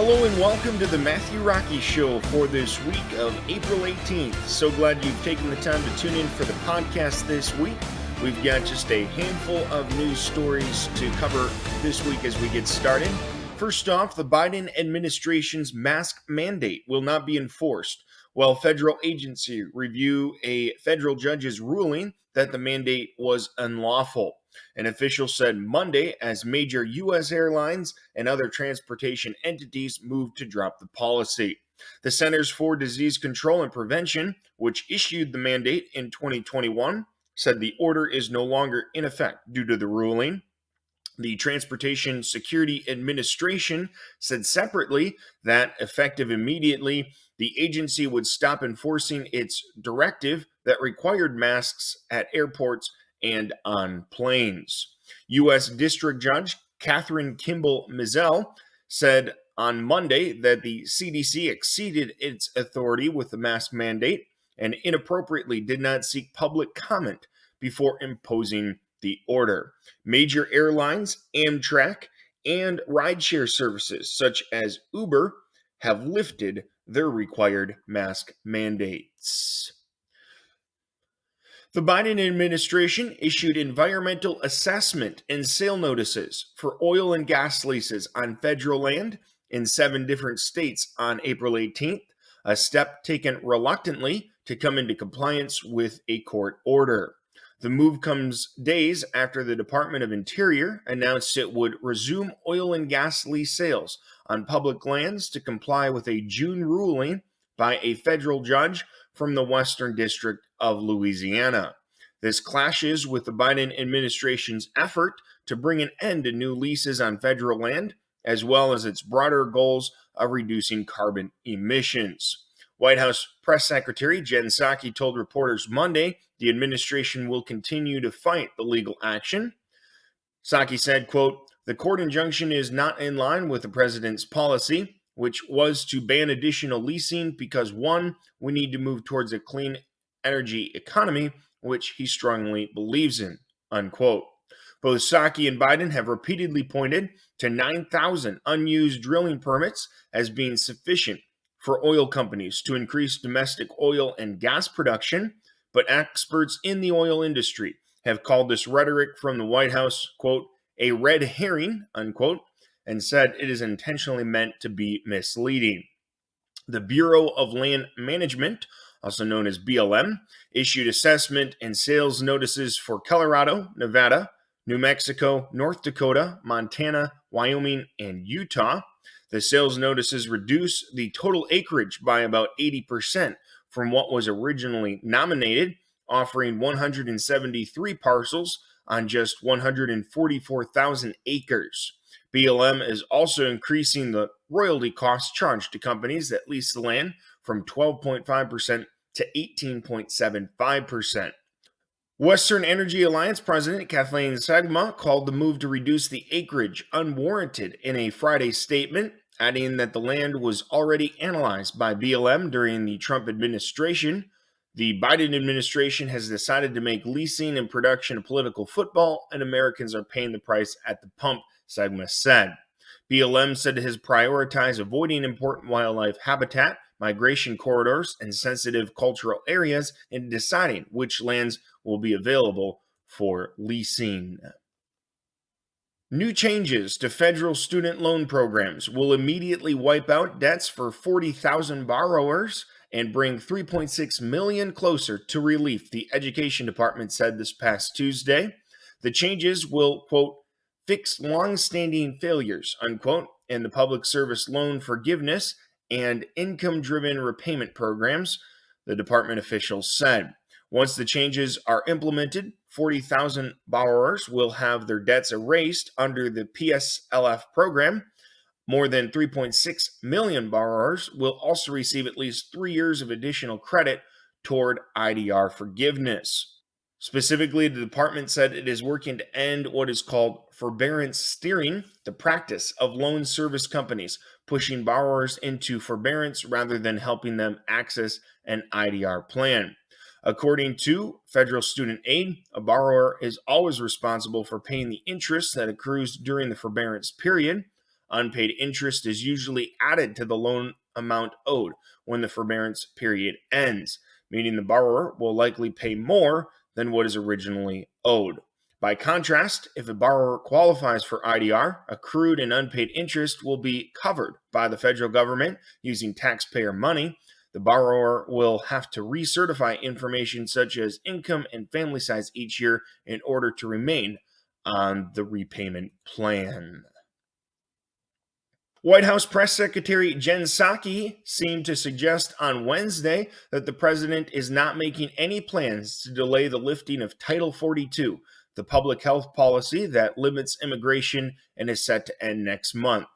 Hello and welcome to the Matthew Rocky Show for this week of April 18th. So glad you've taken the time to tune in for the podcast this week. We've got just a handful of news stories to cover this week as we get started. First off, the Biden administration's mask mandate will not be enforced while federal agency review a federal judge's ruling that the mandate was unlawful. An official said Monday as major U.S. airlines and other transportation entities moved to drop the policy. The Centers for Disease Control and Prevention, which issued the mandate in 2021, said the order is no longer in effect due to the ruling. The Transportation Security Administration said separately that, effective immediately, the agency would stop enforcing its directive that required masks at airports and on planes. U.S. District Judge Catherine Kimball Mizelle said on Monday that the CDC exceeded its authority with the mask mandate and inappropriately did not seek public comment before imposing the order. Major airlines, Amtrak, and rideshare services such as Uber have lifted their required mask mandates. The Biden administration issued environmental assessment and sale notices for oil and gas leases on federal land in 7 different states on April 18th, a step taken reluctantly to come into compliance with a court order. The move comes days after the Department of Interior announced it would resume oil and gas lease sales on public lands to comply with a June ruling by a federal judge from the Western District of Louisiana. This clashes with the Biden administration's effort to bring an end to new leases on federal land, as well as its broader goals of reducing carbon emissions. White House Press Secretary Jen Psaki told reporters Monday the administration will continue to fight the legal action. Psaki said, quote, "The court injunction is not in line with the president's policy, which was to ban additional leasing because, one, we need to move towards a clean energy economy, which he strongly believes in," unquote. Both Psaki and Biden have repeatedly pointed to 9,000 unused drilling permits as being sufficient for oil companies to increase domestic oil and gas production, but experts in the oil industry have called this rhetoric from the White House, quote, "a red herring," unquote, and said it is intentionally meant to be misleading. The Bureau of Land Management, also known as BLM, issued assessment and sales notices for Colorado, Nevada, New Mexico, North Dakota, Montana, Wyoming, and Utah. The sales notices reduce the total acreage by about 80% from what was originally nominated, offering 173 parcels on just 144,000 acres. BLM is also increasing the royalty costs charged to companies that lease the land from 12.5% to 18.75%. Western Energy Alliance President Kathleen Sagma called the move to reduce the acreage unwarranted in a Friday statement, adding that the land was already analyzed by BLM during the Trump administration. The Biden administration has decided to make leasing and production a political football, and Americans are paying the price at the pump, Sagma said. BLM said it has prioritized avoiding important wildlife habitat, migration corridors, and sensitive cultural areas in deciding which lands will be available for leasing. New changes to federal student loan programs will immediately wipe out debts for 40,000 borrowers and bring 3.6 million closer to relief, the Education Department said this past Tuesday. The changes will, quote, "fix long-standing failures," unquote, in the public service loan forgiveness and income-driven repayment programs, the department officials said. Once the changes are implemented, 40,000 borrowers will have their debts erased under the PSLF program. More than 3.6 million borrowers will also receive at least 3 years of additional credit toward IDR forgiveness. Specifically, the department said it is working to end what is called forbearance steering, the practice of loan service companies pushing borrowers into forbearance rather than helping them access an IDR plan. According to federal student aid, a borrower is always responsible for paying the interest that accrues during the forbearance period. Unpaid interest is usually added to the loan amount owed when the forbearance period ends, meaning the borrower will likely pay more than what is originally owed. By contrast, if a borrower qualifies for IDR, accrued and unpaid interest will be covered by the federal government using taxpayer money. The borrower will have to recertify information such as income and family size each year in order to remain on the repayment plan. White House Press Secretary Jen Psaki seemed to suggest on Wednesday that the president is not making any plans to delay the lifting of Title 42, the public health policy that limits immigration and is set to end next month.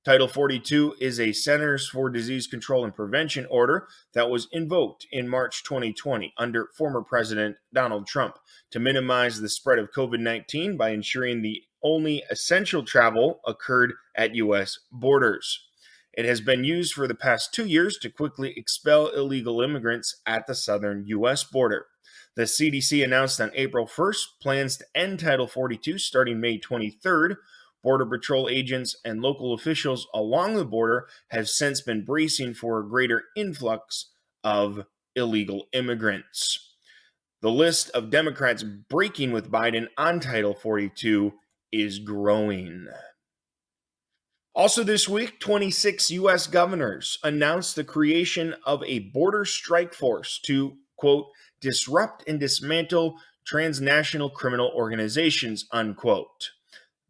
Title 42 is a Centers for Disease Control and Prevention order that was invoked in March 2020 under former President Donald Trump to minimize the spread of COVID-19 by ensuring the only essential travel occurred at U.S. borders. It has been used for the past 2 years to quickly expel illegal immigrants at the southern U.S. border. The CDC announced on April 1st plans to end Title 42 starting May 23rd. Border Patrol agents and local officials along the border have since been bracing for a greater influx of illegal immigrants. The list of Democrats breaking with Biden on Title 42 is growing. Also this week, 26 U.S. governors announced the creation of a border strike force to, quote, disrupt and dismantle transnational criminal organizations, unquote.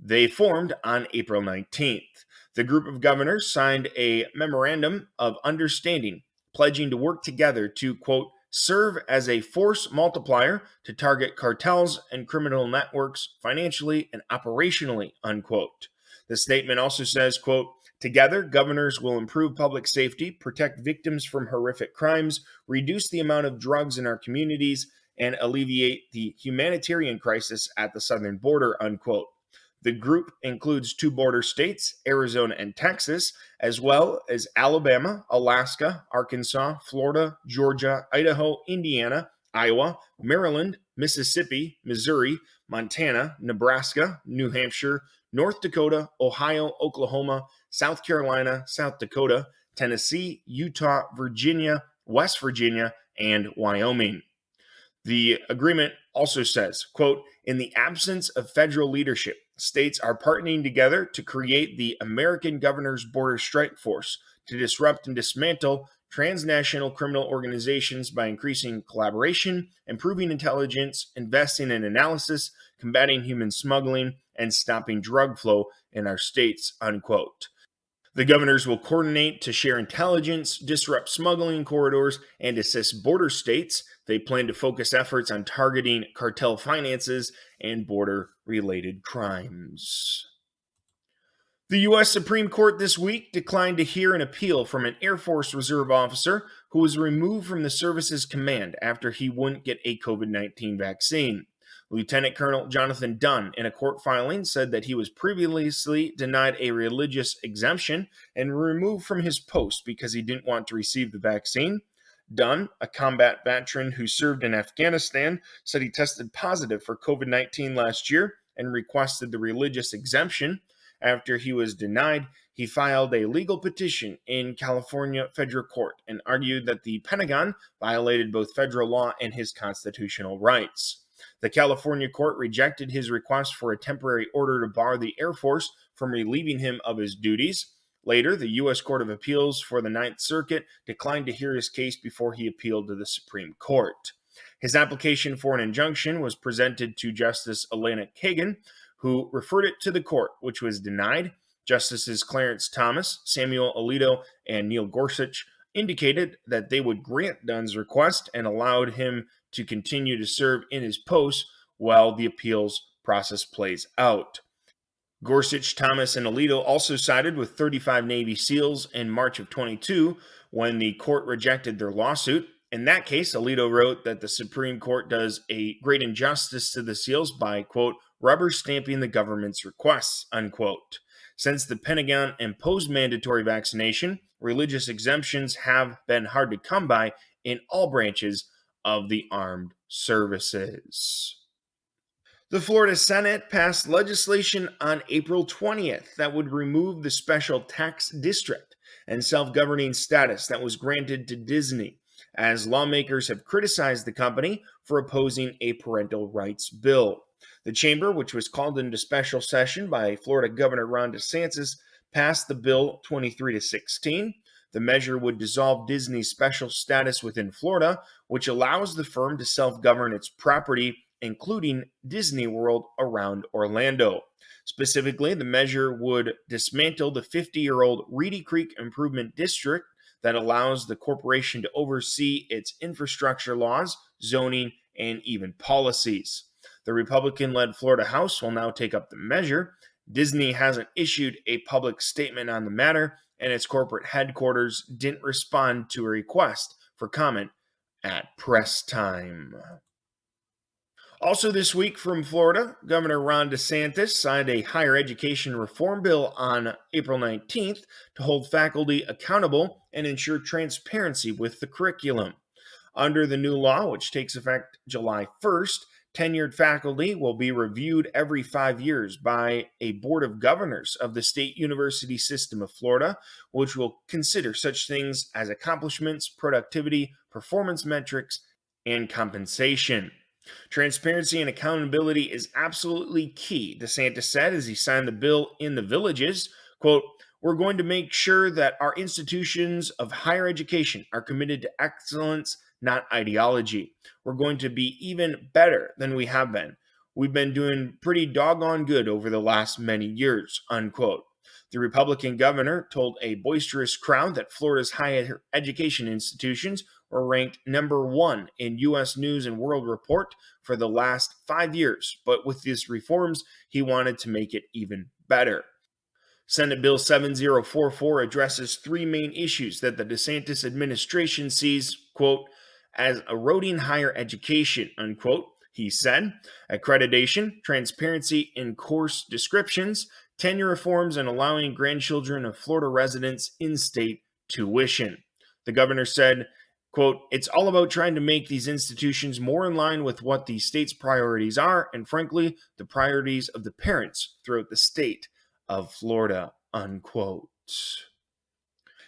They formed on April 19th. The group of governors signed a memorandum of understanding, pledging to work together to, quote, serve as a force multiplier to target cartels and criminal networks financially and operationally, unquote. The statement also says, quote, together, governors will improve public safety, protect victims from horrific crimes, reduce the amount of drugs in our communities, and alleviate the humanitarian crisis at the southern border, unquote. The group includes 2 border states, Arizona and Texas, as well as Alabama, Alaska, Arkansas, Florida, Georgia, Idaho, Indiana, Iowa, Maryland, Mississippi, Missouri, Montana, Nebraska, New Hampshire, North Dakota, Ohio, Oklahoma, South Carolina, South Dakota, Tennessee, Utah, Virginia, West Virginia, and Wyoming. The agreement also says, quote, in the absence of federal leadership, states are partnering together to create the American Governors Border Strike Force to disrupt and dismantle transnational criminal organizations by increasing collaboration, improving intelligence, investing in analysis, combating human smuggling, and stopping drug flow in our states, unquote. The governors will coordinate to share intelligence, disrupt smuggling corridors, and assist border states. They plan to focus efforts on targeting cartel finances and border-related crimes. The U.S. Supreme Court this week declined to hear an appeal from an Air Force Reserve officer who was removed from the service's command after he wouldn't get a COVID-19 vaccine. Lieutenant Colonel Jonathan Dunn, in a court filing, said that he was previously denied a religious exemption and removed from his post because he didn't want to receive the vaccine. Dunn, a combat veteran who served in Afghanistan, said he tested positive for COVID-19 last year and requested the religious exemption. After he was denied, he filed a legal petition in California federal court and argued that the Pentagon violated both federal law and his constitutional rights. The California court rejected his request for a temporary order to bar the Air Force from relieving him of his duties. Later, the U.S. Court of Appeals for the Ninth Circuit declined to hear his case before he appealed to the Supreme Court. His application for an injunction was presented to Justice Elena Kagan, who referred it to the court, which was denied. Justices Clarence Thomas, Samuel Alito, and Neil Gorsuch indicated that they would grant Dunn's request and allowed him to continue to serve in his post while the appeals process plays out. Gorsuch, Thomas, and Alito also sided with 35 Navy SEALs in March of 22 when the court rejected their lawsuit. In that case, Alito wrote that the Supreme Court does a great injustice to the SEALs by, quote, rubber stamping the government's requests, unquote. Since the Pentagon imposed mandatory vaccination, religious exemptions have been hard to come by in all branches of the armed services. The Florida Senate passed legislation on April 20th that would remove the special tax district and self governing status that was granted to Disney, as lawmakers have criticized the company for opposing a parental rights bill. The chamber, which was called into special session by Florida Governor Ron DeSantis, passed the bill 23 to 16. The measure would dissolve Disney's special status within Florida, which allows the firm to self govern its property, including Disney World around Orlando. Specifically, the measure would dismantle the 50-year-old Reedy Creek Improvement District that allows the corporation to oversee its infrastructure laws, zoning, and even policies. The Republican led Florida House will now take up the measure. Disney hasn't issued a public statement on the matter, and its corporate headquarters didn't respond to a request for comment at press time. Also this week from Florida, Governor Ron DeSantis signed a higher education reform bill on April 19th to hold faculty accountable and ensure transparency with the curriculum. Under the new law, which takes effect July 1st, tenured faculty will be reviewed every 5 years by a board of governors of the State University System of Florida, which will consider such things as accomplishments, productivity, performance metrics, and compensation. Transparency and accountability is absolutely key, DeSantis said as he signed the bill in the Villages. Quote, "We're going to make sure that our institutions of higher education are committed to excellence, not ideology. We're going to be even better than we have been. We've been doing pretty doggone good over the last many years," unquote. The Republican governor told a boisterous crowd that Florida's higher education institutions were ranked number 1 in U.S. News and World Report for the last 5 years, but with these reforms, he wanted to make it even better. Senate Bill 7044 addresses 3 main issues that the DeSantis administration sees, quote, as eroding higher education, unquote. He said, accreditation, transparency in course descriptions, tenure reforms, and allowing grandchildren of Florida residents in-state tuition. The governor said, quote, "It's all about trying to make these institutions more in line with what the state's priorities are, and frankly, the priorities of the parents throughout the state of Florida," unquote.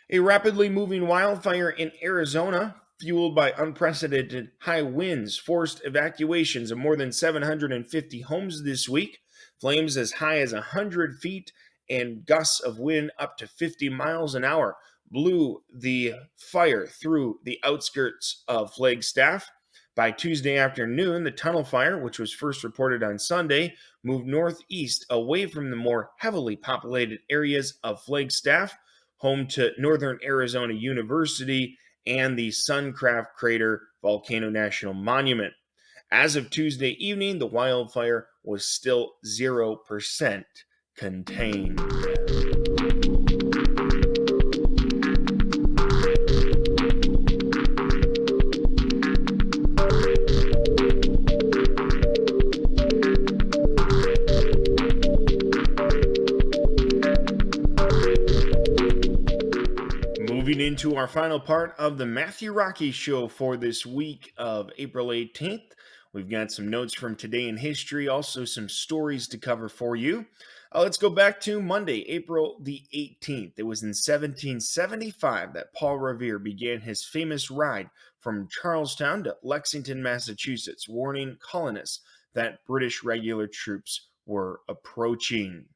A rapidly moving wildfire in Arizona, fueled by unprecedented high winds, forced evacuations of more than 750 homes this week. Flames as high as 100 feet and gusts of wind up to 50 miles an hour blew the fire through the outskirts of Flagstaff. By Tuesday afternoon, the tunnel fire, which was first reported on Sunday, moved northeast away from the more heavily populated areas of Flagstaff, home to Northern Arizona University and the Suncraft Crater Volcano National Monument. As of Tuesday evening, the wildfire was still 0% contained. Moving into our final part of the Matthew Rocky Show for this week of April 18th. We've got some notes from today in history, also some stories to cover for you. Let's go back to Monday, April the 18th. It was in 1775 that Paul Revere began his famous ride from Charlestown to Lexington, Massachusetts, warning colonists that British regular troops were approaching.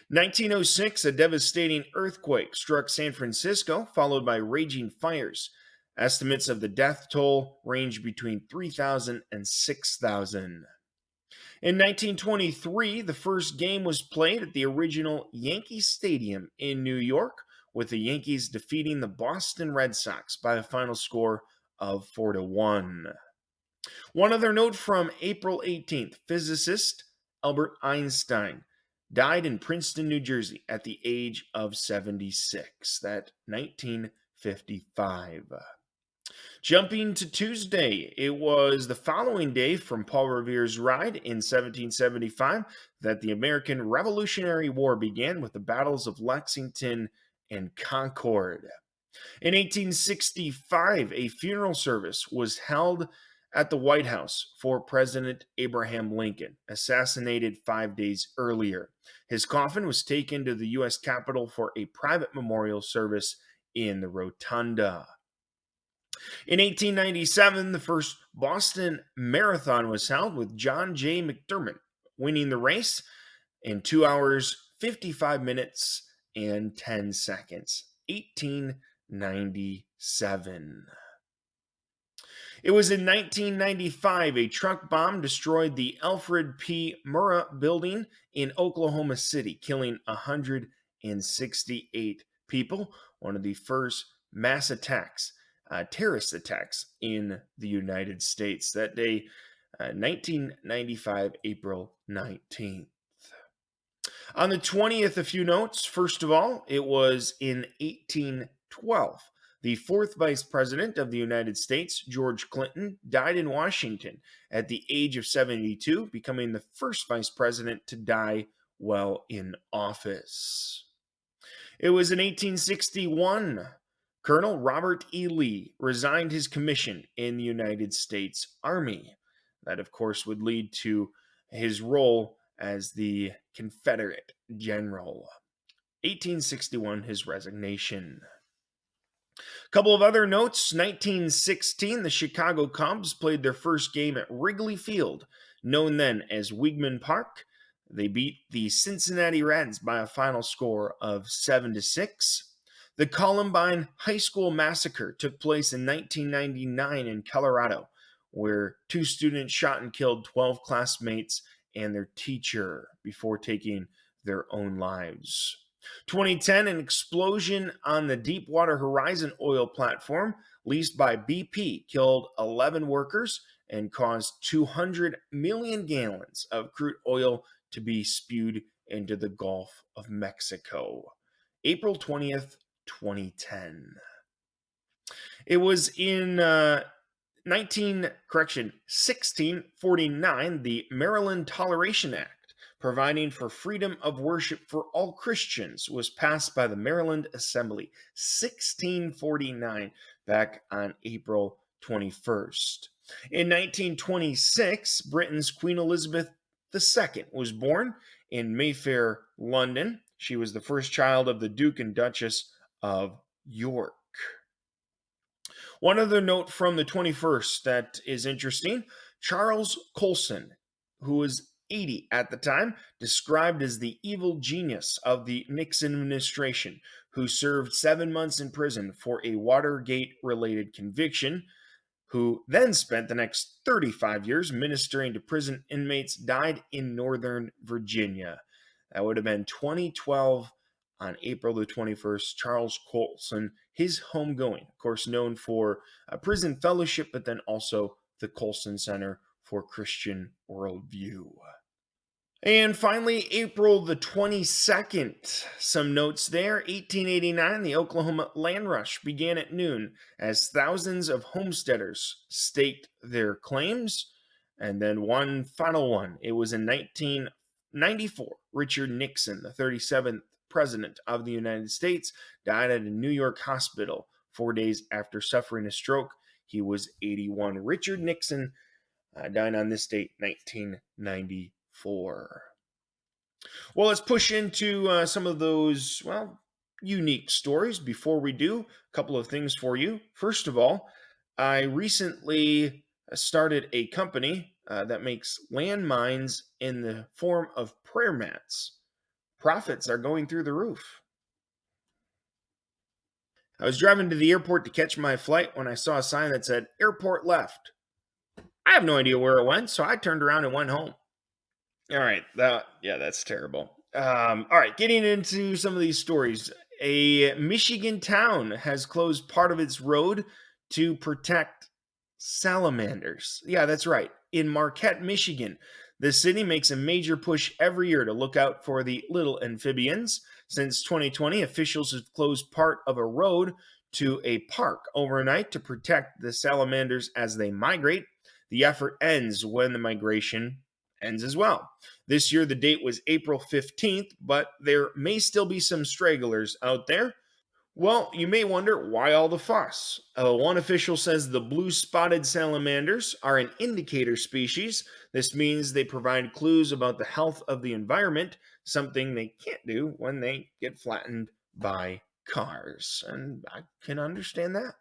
1906, a devastating earthquake struck San Francisco, followed by raging fires. Estimates of the death toll range between 3,000 and 6,000. In 1923, the first game was played at the original Yankee Stadium in New York, with the Yankees defeating the Boston Red Sox by a final score of 4-1. One other note from April 18th, physicist Albert Einstein died in Princeton, New Jersey at the age of 76. That 1955. Jumping to Tuesday, it was the following day from Paul Revere's ride in 1775 that the American Revolutionary War began with the battles of Lexington and Concord. In 1865, a funeral service was held at the White House for President Abraham Lincoln, assassinated 5 days earlier. His coffin was taken to the U.S. Capitol for a private memorial service in the rotunda. In 1897, the first Boston Marathon was held, with John J. McDermott winning the race in 2 hours, 55 minutes, and 10 seconds. 1897. It was in 1995 a truck bomb destroyed the Alfred P. Murrah building in Oklahoma City, killing 168 people, one of the first mass attacks, terrorist attacks in the United States. That day, 1995, April 19th. On the 20th, a few notes. First of all, it was in 1812. The fourth vice president of the United States, George Clinton, died in Washington at the age of 72, becoming the first vice president to die while in office. It was in 1861. Colonel Robert E. Lee resigned his commission in the United States Army. That, of course, would lead to his role as the Confederate general. 1861, his resignation. A couple of other notes. 1916, the Chicago Cubs played their first game at Wrigley Field, known then as Weeghman Park. They beat the Cincinnati Reds by a final score of 7-6. The Columbine High School Massacre took place in 1999 in Colorado, where 2 students shot and killed 12 classmates and their teacher before taking their own lives. 2010, an explosion on the Deepwater Horizon oil platform leased by BP killed 11 workers and caused 200 million gallons of crude oil to be spewed into the Gulf of Mexico. April 20th, 2010. It was in 1649, the Maryland Toleration Act, providing for freedom of worship for all Christians, was passed by the Maryland Assembly. 1649, back on April 21st. In 1926, Britain's Queen Elizabeth II was born in Mayfair, London. She was the first child of the Duke and Duchess of York. One other note from the 21st that is interesting: Charles Colson, who was 80 at the time, described as the evil genius of the Nixon administration, who served 7 months in prison for a Watergate-related conviction, who then spent the next 35 years ministering to prison inmates, died in Northern Virginia. That would have been 2012 on April the 21st. Charles Colson, his homegoing, of course, known for a prison fellowship, but then also the Colson Center for Christian Worldview. And finally, April the 22nd, some notes there. 1889, the Oklahoma land rush began at noon as thousands of homesteaders staked their claims. And then one final one. It was in 1994. Richard Nixon, the 37th president of the United States, died at a New York hospital 4 days after suffering a stroke. He was 81. Richard Nixon died on this date, 1994. Well, let's push into some of those, unique stories. Before we do, a couple of things for you. First of all, I recently started a company that makes landmines in the form of prayer mats. Profits are going through the roof. I was driving to the airport to catch my flight when I saw a sign that said airport left. I have no idea where it went, so I turned around and went home. All right, that's terrible. All right, getting into some of these stories. A Michigan town has closed part of its road to protect salamanders. Yeah, that's right. In Marquette, Michigan, the city makes a major push every year to look out for the little amphibians. Since 2020, officials have closed part of a road to a park overnight to protect the salamanders as they migrate. The effort ends when the migration ends as well. This year, the date was April 15th, but there may still be some stragglers out there. Well, you may wonder why all the fuss. One official says the blue spotted salamanders are an indicator species. This means they provide clues about the health of the environment, something they can't do when they get flattened by cars. And I can understand that.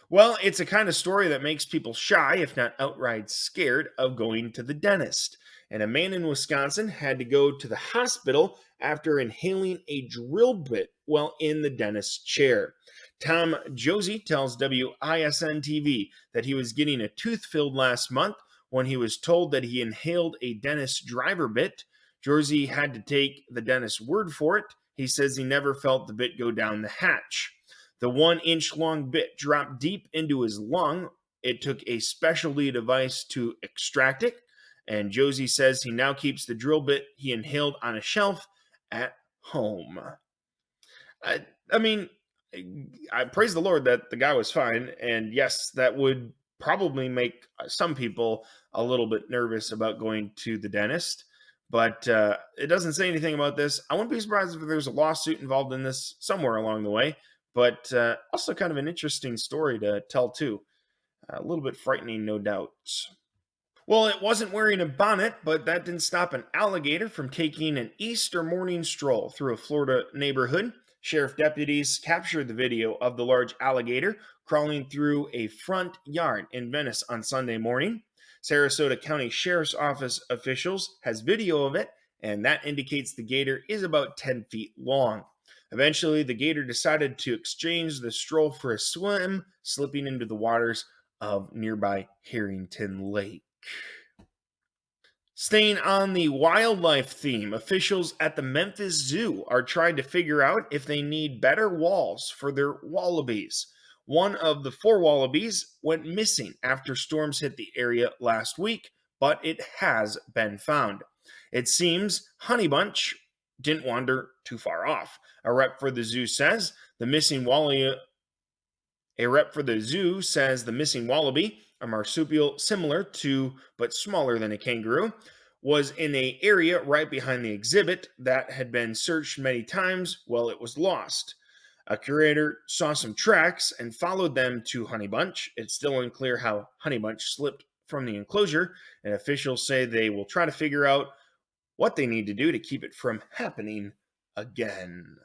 Well, it's a kind of story that makes people shy, if not outright scared, of going to the dentist. And a man in Wisconsin had to go to the hospital after inhaling a drill bit while in the dentist's chair. Tom Josie tells WISN TV that he was getting a tooth filled last month when he was told that he inhaled a dentist's driver bit. Josie had to take the dentist's word for it. He says he never felt the bit go down the hatch. The 1 inch long bit dropped deep into his lung. It took a specialty device to extract it, and Josie says he now keeps the drill bit he inhaled on a shelf at home. I mean, I praise the Lord that the guy was fine, and yes, that would probably make some people a little bit nervous about going to the dentist. But it doesn't say anything about this. I wouldn't be surprised if there's a lawsuit involved in this somewhere along the way. But also kind of an interesting story to tell too. A little bit frightening, no doubt. Well, it wasn't wearing a bonnet, but that didn't stop an alligator from taking an Easter morning stroll through a Florida neighborhood. Sheriff deputies captured the video of the large alligator crawling through a front yard in Venice on Sunday morning. Sarasota County Sheriff's Office officials has video of it, and that indicates the gator is about 10 feet long. Eventually, the gator decided to exchange the stroll for a swim, slipping into the waters of nearby Harrington Lake. Staying on the wildlife theme, officials at the Memphis Zoo are trying to figure out if they need better walls for their wallabies. One of the 4 wallabies went missing after storms hit the area last week, but it has been found. It seems Honeybunch didn't wander too far off. A rep for the zoo says the missing wallaby A rep for the zoo says the missing wallaby, a marsupial similar to but smaller than a kangaroo, was in an area right behind the exhibit that had been searched many times while it was lost. A curator saw some tracks and followed them to Honeybunch. It's still unclear how Honeybunch slipped from the enclosure, and officials say they will try to figure out what they need to do to keep it from happening again.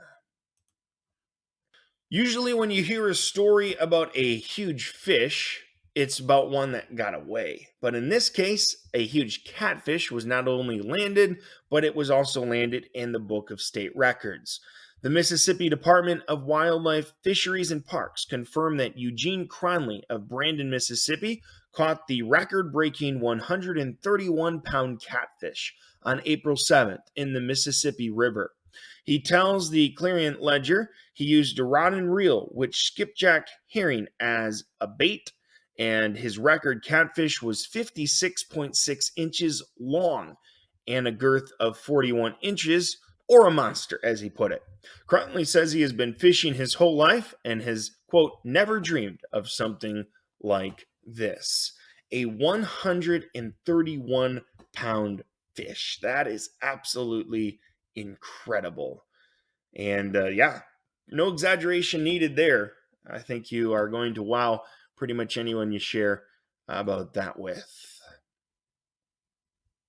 Usually, when you hear a story about a huge fish, it's about one that got away. But in this case, a huge catfish was not only landed, but it was also landed in the Book of State Records. The Mississippi Department of Wildlife, Fisheries, and Parks confirmed that Eugene Cronley of Brandon, Mississippi, caught the record breaking 131-pound catfish on April 7th in the Mississippi River. He tells the Clarion Ledger he used a rod and reel, which skipjack herring as a bait, and his record catfish was 56.6 inches long and a girth of 41 inches, or a monster, as he put it. Cruntly says he has been fishing his whole life and has, quote, never dreamed of something like this. A 131-pound fish. That is absolutely incredible. And yeah, no exaggeration needed there. I think you are going to wow pretty much anyone you share about that with.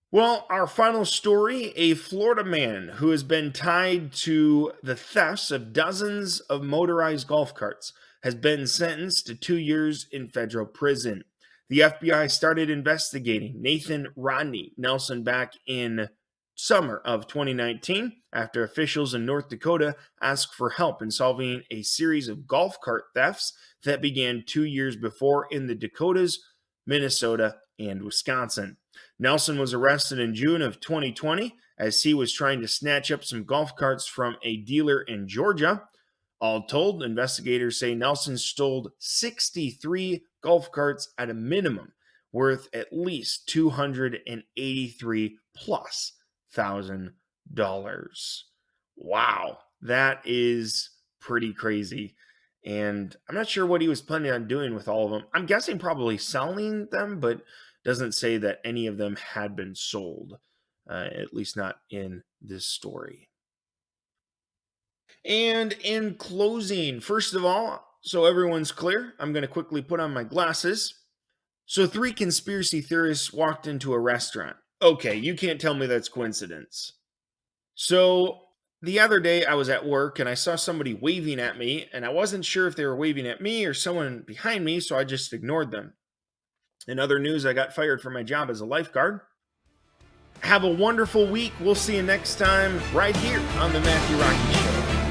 Well, our final story, a Florida man who has been tied to the thefts of dozens of motorized golf carts has been sentenced to 2 years in federal prison. The FBI started investigating Nathan Rodney Nelson back in summer of 2019 after officials in North Dakota asked for help in solving a series of golf cart thefts that began 2 years before in the Dakotas, Minnesota, and Wisconsin. Nelson was arrested in June of 2020 as he was trying to snatch up some golf carts from a dealer in Georgia. All told, investigators say Nelson stole 63 golf carts at a minimum, worth at least $283 plus $1,000. Wow, that is pretty crazy. And I'm not sure what he was planning on doing with all of them. I'm guessing probably selling them, but doesn't say that any of them had been sold, at least not in this story. And in closing, first of all, so everyone's clear, I'm going to quickly put on my glasses. So, three conspiracy theorists walked into a restaurant. Okay, you can't tell me that's coincidence. So, the other day I was at work and I saw somebody waving at me, and I wasn't sure if they were waving at me or someone behind me, so I just ignored them. In other news, I got fired from my job as a lifeguard. Have a wonderful week. We'll see you next time right here on The Matthew Rocky Show.